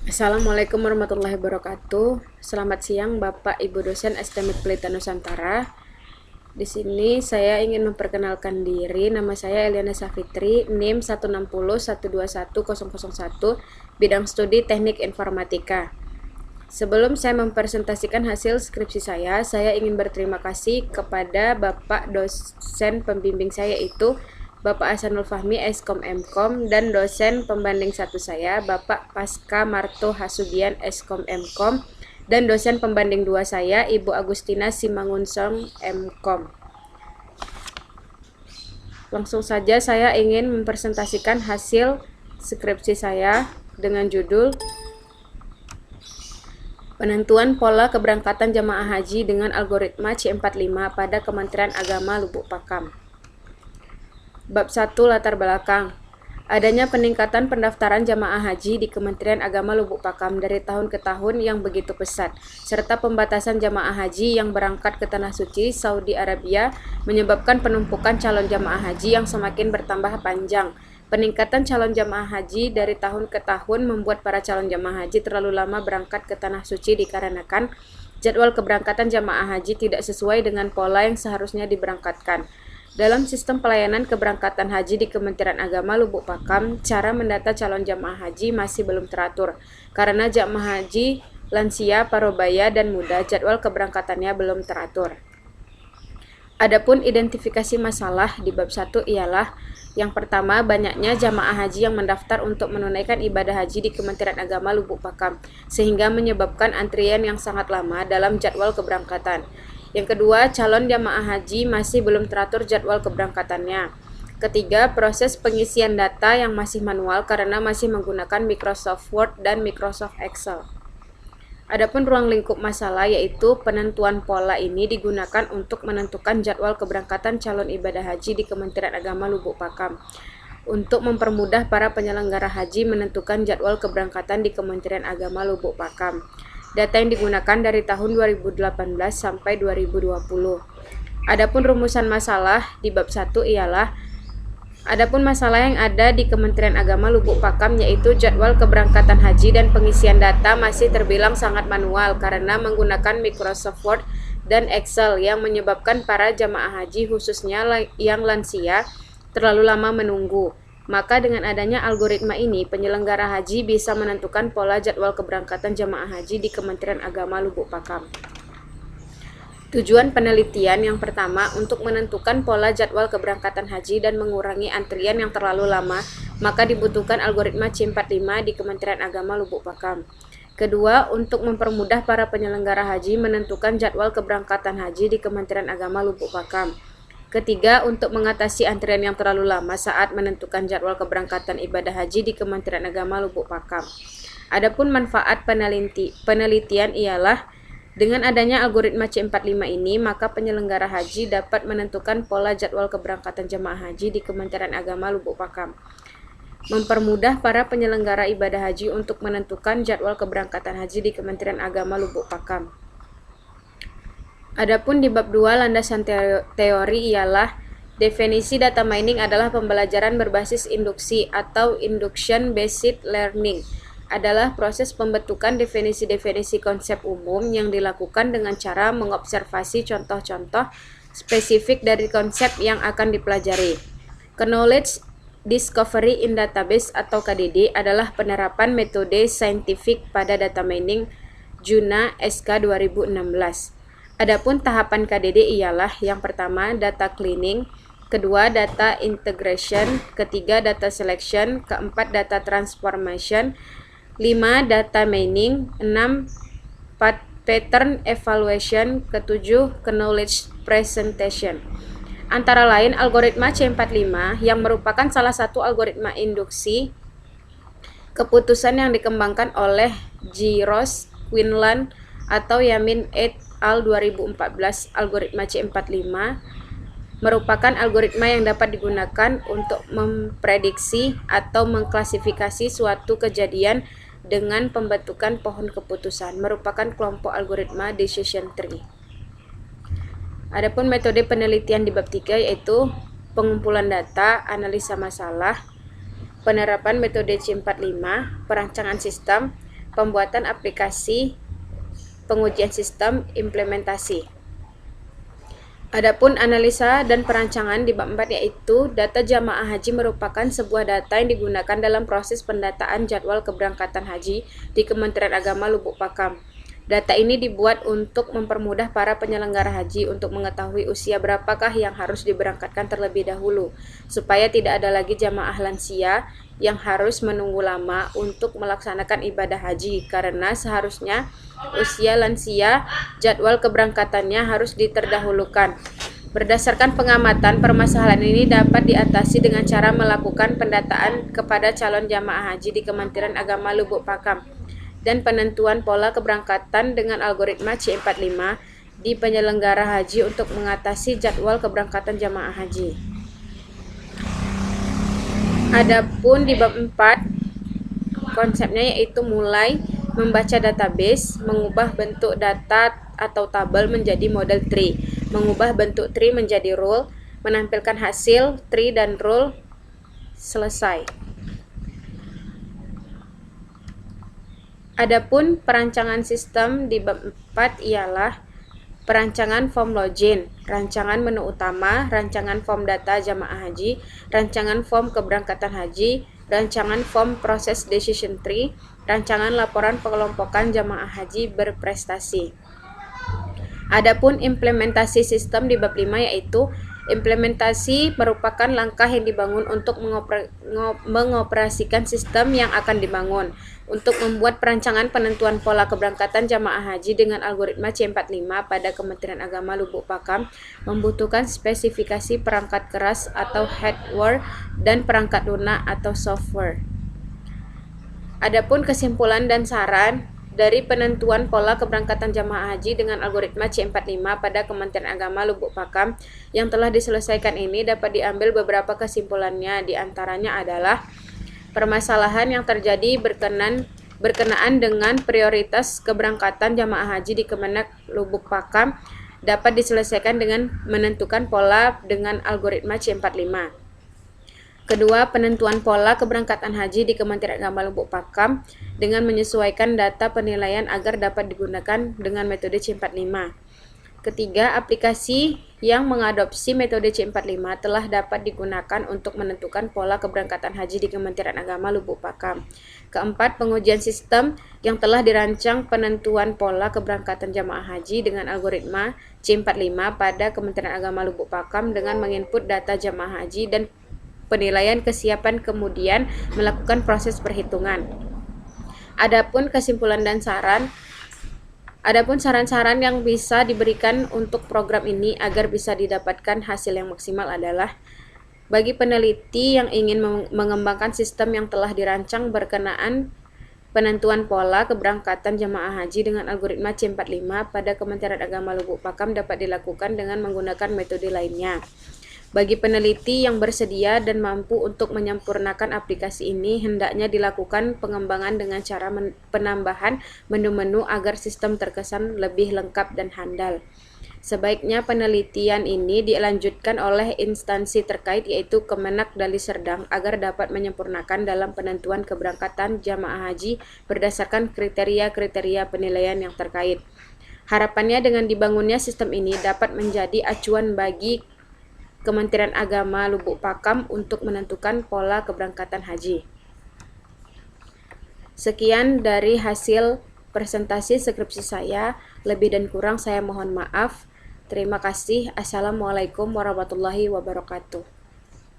Assalamualaikum warahmatullahi wabarakatuh. Selamat siang Bapak Ibu dosen STMIT Pelita Nusantara. Di sini saya ingin memperkenalkan diri. Nama saya Eliana Safitri, NIM 160121001, bidang studi Teknik Informatika. Sebelum saya mempresentasikan hasil skripsi saya ingin berterima kasih kepada Bapak dosen pembimbing saya, yaitu Bapak Hasanul Fahmi, Eskom Mkom, dan dosen pembanding satu saya, Bapak Pasca Marto Hasugian, Eskom Mkom, dan dosen pembanding dua saya, Ibu Agustina Simangunsong, Mkom. Langsung saja saya ingin mempresentasikan hasil skripsi saya dengan judul Penentuan Pola Keberangkatan Jamaah Haji dengan Algoritma C45 pada Kementerian Agama Lubuk Pakam. Bab 1 Latar Belakang. Adanya peningkatan pendaftaran jamaah haji di Kementerian Agama Lubuk Pakam dari tahun ke tahun yang begitu pesat, serta pembatasan jamaah haji yang berangkat ke Tanah Suci, Saudi Arabia, menyebabkan penumpukan calon jamaah haji yang semakin bertambah panjang. Peningkatan calon jamaah haji dari tahun ke tahun membuat para calon jamaah haji terlalu lama berangkat ke Tanah Suci dikarenakan jadwal keberangkatan jamaah haji tidak sesuai dengan pola yang seharusnya diberangkatkan. Dalam sistem pelayanan keberangkatan haji di Kementerian Agama Lubuk Pakam, cara mendata calon jamaah haji masih belum teratur. Karena jamaah haji lansia, parubaya, dan muda, jadwal keberangkatannya belum teratur. Adapun identifikasi masalah di bab 1 ialah yang pertama, banyaknya jamaah haji yang mendaftar untuk menunaikan ibadah haji di Kementerian Agama Lubuk Pakam, sehingga menyebabkan antrian yang sangat lama dalam jadwal keberangkatan. Yang kedua, calon jamaah haji masih belum teratur jadwal keberangkatannya. Ketiga, proses pengisian data yang masih manual karena masih menggunakan Microsoft Word dan Microsoft Excel. Adapun ruang lingkup masalah, yaitu penentuan pola ini digunakan untuk menentukan jadwal keberangkatan calon ibadah haji di Kementerian Agama Lubuk Pakam. Untuk mempermudah para penyelenggara haji menentukan jadwal keberangkatan di Kementerian Agama Lubuk Pakam. Data yang digunakan dari tahun 2018 sampai 2020. Adapun rumusan masalah di bab 1 ialah adapun masalah yang ada di Kementerian Agama Lubuk Pakam, yaitu jadwal keberangkatan haji dan pengisian data masih terbilang sangat manual karena menggunakan Microsoft Word dan Excel yang menyebabkan para jamaah haji khususnya yang lansia terlalu lama menunggu. Maka dengan adanya algoritma ini, penyelenggara haji bisa menentukan pola jadwal keberangkatan jamaah haji di Kementerian Agama Lubuk Pakam. Tujuan penelitian yang pertama, untuk menentukan pola jadwal keberangkatan haji dan mengurangi antrian yang terlalu lama, maka dibutuhkan algoritma C45 di Kementerian Agama Lubuk Pakam. Kedua, untuk mempermudah para penyelenggara haji menentukan jadwal keberangkatan haji di Kementerian Agama Lubuk Pakam. Ketiga, untuk mengatasi antrian yang terlalu lama saat menentukan jadwal keberangkatan ibadah haji di Kementerian Agama Lubuk Pakam. Adapun manfaat penelitian ialah dengan adanya algoritma C45 ini, maka penyelenggara haji dapat menentukan pola jadwal keberangkatan jemaah haji di Kementerian Agama Lubuk Pakam. Mempermudah para penyelenggara ibadah haji untuk menentukan jadwal keberangkatan haji di Kementerian Agama Lubuk Pakam. Adapun di bab 2 landasan teori ialah definisi data mining adalah pembelajaran berbasis induksi atau induction based learning. Adalah proses pembentukan definisi-definisi konsep umum yang dilakukan dengan cara mengobservasi contoh-contoh spesifik dari konsep yang akan dipelajari. Knowledge Discovery in Database atau KDD adalah penerapan metode saintifik pada data mining Juna SK 2016. Adapun tahapan KDD ialah yang pertama data cleaning, kedua data integration, ketiga data selection, keempat data transformation, 5 data mining, 6 pattern evaluation, ketujuh knowledge presentation. Antara lain algoritma C45 yang merupakan salah satu algoritma induksi keputusan yang dikembangkan oleh Giros, Quinlan, atau Yamin et al. 2014. Algoritma C45 merupakan algoritma yang dapat digunakan untuk memprediksi atau mengklasifikasi suatu kejadian dengan pembentukan pohon keputusan, merupakan kelompok algoritma decision tree. Adapun metode penelitian di bab 3 yaitu pengumpulan data, analisa masalah, penerapan metode C45, perancangan sistem, pembuatan aplikasi, pengujian sistem, implementasi. Adapun analisa dan perancangan di bab 4 yaitu data jamaah haji merupakan sebuah data yang digunakan dalam proses pendataan jadwal keberangkatan haji di Kementerian Agama Lubuk Pakam. Data ini dibuat untuk mempermudah para penyelenggara haji untuk mengetahui usia berapakah yang harus diberangkatkan terlebih dahulu, supaya tidak ada lagi jamaah lansia yang harus menunggu lama untuk melaksanakan ibadah haji, karena seharusnya usia lansia jadwal keberangkatannya harus diterdahulukan. Berdasarkan pengamatan, permasalahan ini dapat diatasi dengan cara melakukan pendataan kepada calon jamaah haji di Kementerian Agama Lubuk Pakam dan penentuan pola keberangkatan dengan algoritma C45 di penyelenggara haji untuk mengatasi jadwal keberangkatan jamaah haji. Adapun di bab 4 konsepnya yaitu mulai membaca database, mengubah bentuk data atau tabel menjadi model tree, mengubah bentuk tree menjadi rule, menampilkan hasil tree dan rule, selesai. Adapun perancangan sistem di bab 4 ialah perancangan form login, rancangan menu utama, rancangan form data jamaah haji, rancangan form keberangkatan haji, rancangan form proses decision tree, rancangan laporan pengelompokan jamaah haji berprestasi. Adapun implementasi sistem di bab 5 yaitu implementasi merupakan langkah yang dibangun untuk mengoperasikan sistem yang akan dibangun. Untuk membuat perancangan penentuan pola keberangkatan jamaah haji dengan algoritma C45 pada Kementerian Agama Lubuk Pakam membutuhkan spesifikasi perangkat keras atau hardware dan perangkat lunak atau software. Adapun kesimpulan dan saran dari penentuan pola keberangkatan jamaah haji dengan algoritma C45 pada Kementerian Agama Lubuk Pakam yang telah diselesaikan ini dapat diambil beberapa kesimpulannya, diantaranya adalah permasalahan yang terjadi berkenaan dengan prioritas keberangkatan jamaah haji di Kemenak Lubuk Pakam dapat diselesaikan dengan menentukan pola dengan algoritma C45. Kedua, penentuan pola keberangkatan haji di Kementerian Agama Lubuk Pakam dengan menyesuaikan data penilaian agar dapat digunakan dengan metode C45. Ketiga, aplikasi yang mengadopsi metode C45 telah dapat digunakan untuk menentukan pola keberangkatan haji di Kementerian Agama Lubuk Pakam. Keempat, pengujian sistem yang telah dirancang penentuan pola keberangkatan jamaah haji dengan algoritma C45 pada Kementerian Agama Lubuk Pakam dengan menginput data jamaah haji dan penilaian kesiapan, kemudian melakukan proses perhitungan. Adapun kesimpulan dan saran, adapun saran-saran yang bisa diberikan untuk program ini agar bisa didapatkan hasil yang maksimal adalah bagi peneliti yang ingin mengembangkan sistem yang telah dirancang berkenaan penentuan pola keberangkatan jamaah haji dengan algoritma C45 pada Kementerian Agama Lubuk Pakam dapat dilakukan dengan menggunakan metode lainnya. Bagi peneliti yang bersedia dan mampu untuk menyempurnakan aplikasi ini, hendaknya dilakukan pengembangan dengan cara penambahan menu-menu agar sistem terkesan lebih lengkap dan handal. Sebaiknya penelitian ini dilanjutkan oleh instansi terkait yaitu Kemenak Dali Serdang agar dapat menyempurnakan dalam penentuan keberangkatan jamaah haji berdasarkan kriteria-kriteria penilaian yang terkait. Harapannya dengan dibangunnya sistem ini dapat menjadi acuan bagi Kementerian Agama Lubuk Pakam untuk menentukan pola keberangkatan haji. Sekian dari hasil presentasi skripsi saya. Lebih dan kurang saya mohon maaf. Terima kasih. Assalamualaikum warahmatullahi wabarakatuh.